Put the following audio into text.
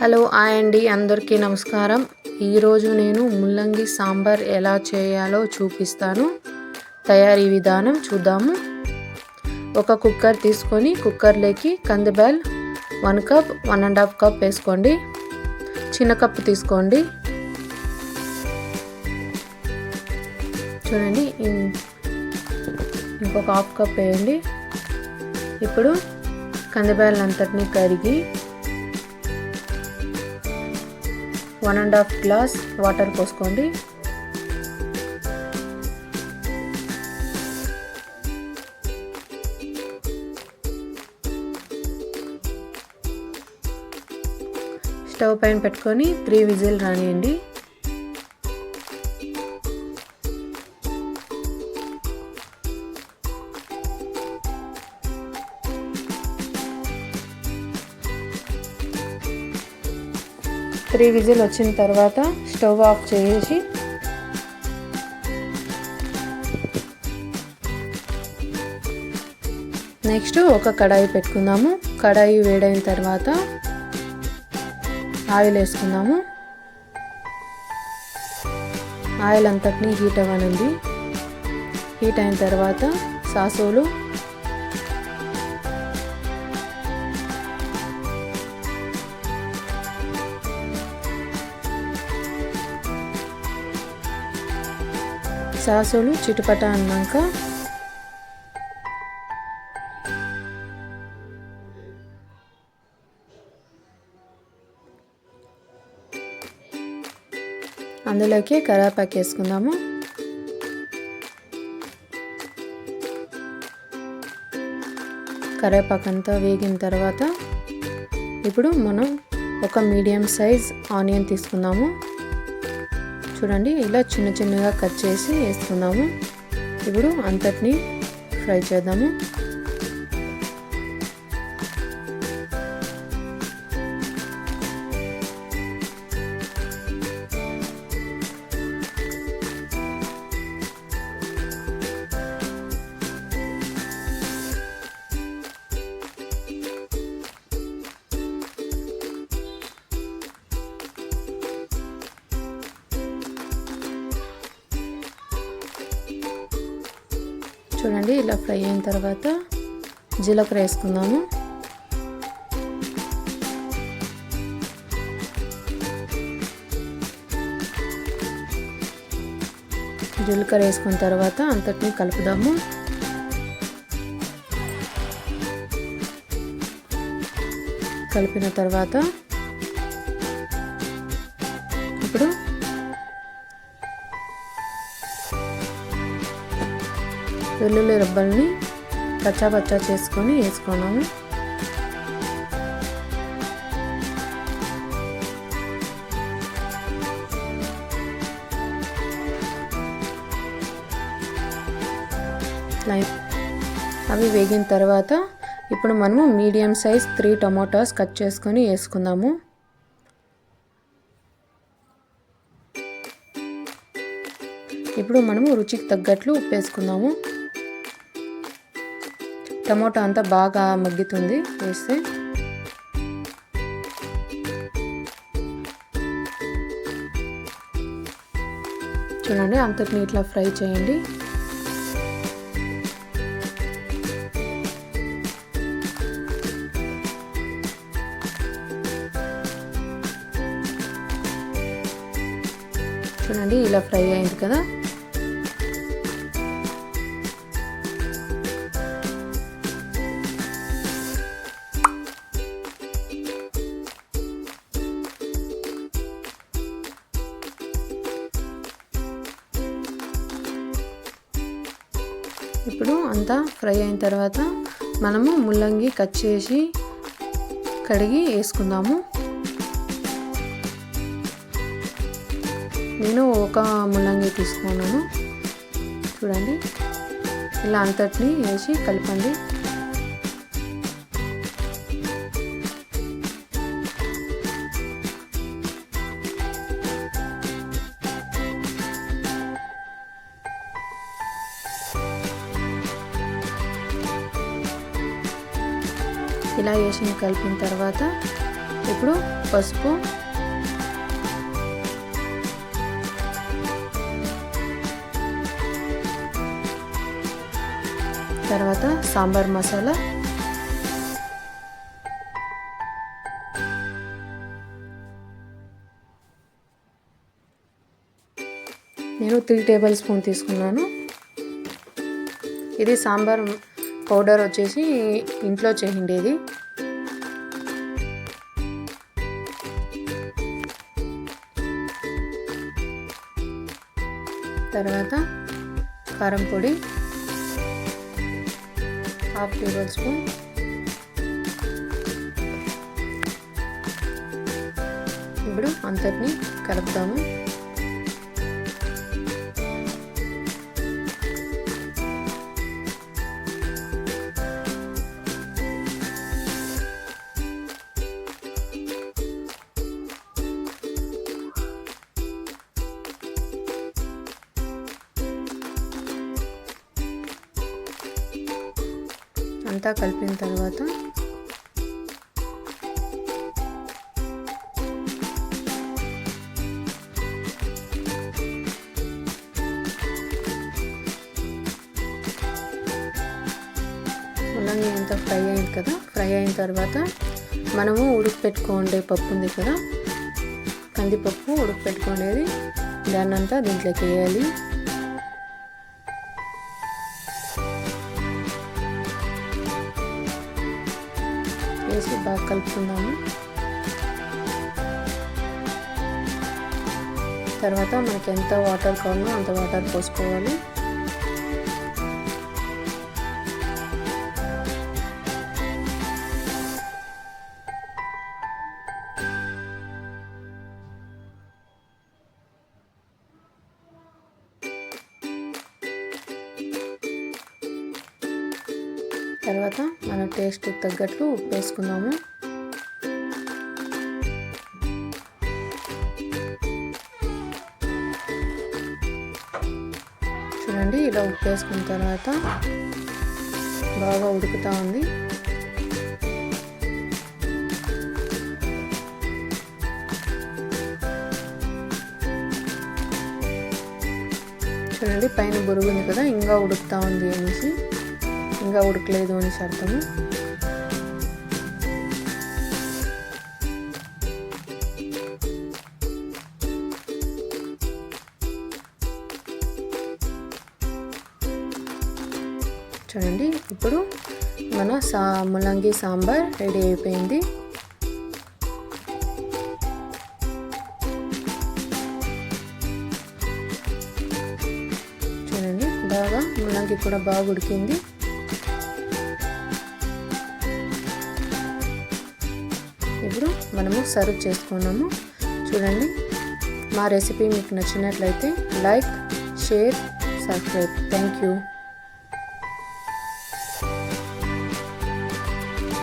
Hello hi అండి, అందరికీ నమస్కారం. ఈరోజు నేను ముల్లంగి సాంబార్ ఎలా చేయాలో చూపిస్తాను. తయారీ విధానం చూద్దాము. ఒక కుక్కర్ తీసుకొని కుక్కర్లోకి కందిబ్యాల్ 1 కప్ 1.5 కప్ వేసుకోండి. చిన్న కప్పు తీసుకోండి. చూడండి, ఇంకొక హాఫ్ కప్ వేయండి. ఇప్పుడు కందిబ్యాల్ అంతటిని కడిగి 1.5 గ్లాస్ వాటర్ పోసుకోండి. స్టవ్ పైన పెట్టుకొని 3 విజిల్ రానియండి. త్రీ విజిల్ వచ్చిన తర్వాత స్టవ్ ఆఫ్ చేసి నెక్స్ట్ ఒక కడాయి పెట్టుకుందాము. కడాయి వేడైన తర్వాత ఆయిల్ వేసుకుందాము. ఆయిల్ అంతటిని హీట్ అవ్వనండి. హీట్ అయిన తర్వాత సాసులు, చిటపట అన్నాక అందులోకి కరివేపాకు వేసుకుందాము. కరివేపాకు అంతా వేగిన తర్వాత ఇప్పుడు మనం ఒక మీడియం సైజ్ ఆనియన్ తీసుకుందాము. చూడండి, ఇలా చిన్న చిన్నగా కట్ చేసి వేసుకుందాము. ఇప్పుడు అంతటిని ఫ్రై చేద్దాము. చూడండి, ఇలా ఫ్రై అయిన తర్వాత జీలకర్ర వేసుకుందాము. జీలకర్ర వేసుకున్న తర్వాత అంతటిని కలుపుదాము. కలిపిన తర్వాత ఇప్పుడు వెల్లుల్లి రెబ్బల్ని పచ్చా చేసుకొని వేసుకున్నాము. అవి వేగిన తర్వాత ఇప్పుడు మనము మీడియం సైజ్ 3 టమాటాస్ కట్ చేసుకొని వేసుకుందాము. ఇప్పుడు మనము రుచికి తగ్గట్లు ఉప్పు వేసుకుందాము. టమోటా అంతా బాగా మగ్గుతుంది వేస్తే. చూడండి, అంతటిని ఇట్లా ఫ్రై చేయండి. చూడండి, ఇలా ఫ్రై అయింది కదా. ఇప్పుడు అంతా ఫ్రై అయిన తర్వాత మనము ముల్లంగి కట్ చేసి కడిగి వేసుకుందాము. నేను ఒక ముల్లంగి తీసుకున్నాను. చూడండి, ఇలా అంతటిని వేసి కలపండి. ఇలా వేసి కలిపిన తర్వాత ఇప్పుడు పసుపు, తర్వాత సాంబార్ మసాలా, నేను 3 టేబుల్ స్పూన్ తీసుకున్నాను. ఇది సాంబార్ పౌడర్ వచ్చేసి ఇంట్లో చేయండేది. తర్వాత కారం పొడి 1/2 టేబుల్ స్పూన్, ఇప్పుడు అంతటిని కలుపుతాము. అంతా కలిపిన తర్వాత ముల్లంగి అంతా ఫ్రై అయింది కదా. ఫ్రై అయిన తర్వాత మనము ఉడకపెట్టుకోండే పప్పు ఉంది కదా, కందిపప్పు ఉడకపెట్టుకోండేది, దాన్నంతా దీంట్లోకి వేయాలి. వేసి బాగా కలుపుకుందాము. తర్వాత మనకి ఎంత వాటర్ కావాలో అంత వాటర్ పోసుకోవాలి. తర్వాత మన టేస్ట్ తగ్గట్లు ఉప్పు వేసుకుందాము. చూడండి, ఇలా ఉప్పు వేసుకున్న తర్వాత బాగా ఉడుకుతూ ఉంది. చూడండి, పైన బురుగు ఉంది కదా, ఇంకా ఉడుకుతూ ఉంది అనేసి, ఇంకా ఉడకలేదు అనేసి అర్థము. చూడండి, ఇప్పుడు మన ముల్లంగి సాంబార్ రెడీ అయిపోయింది. చూడండి, బాగా ముల్లంగి కూడా బాగా ఉడికింది. ఇప్పుడు మనము సర్వ్ చేసుకున్నాము. చూడండి, మా రెసిపీ మీకు నచ్చినట్లయితే like, share, subscribe. Thank you.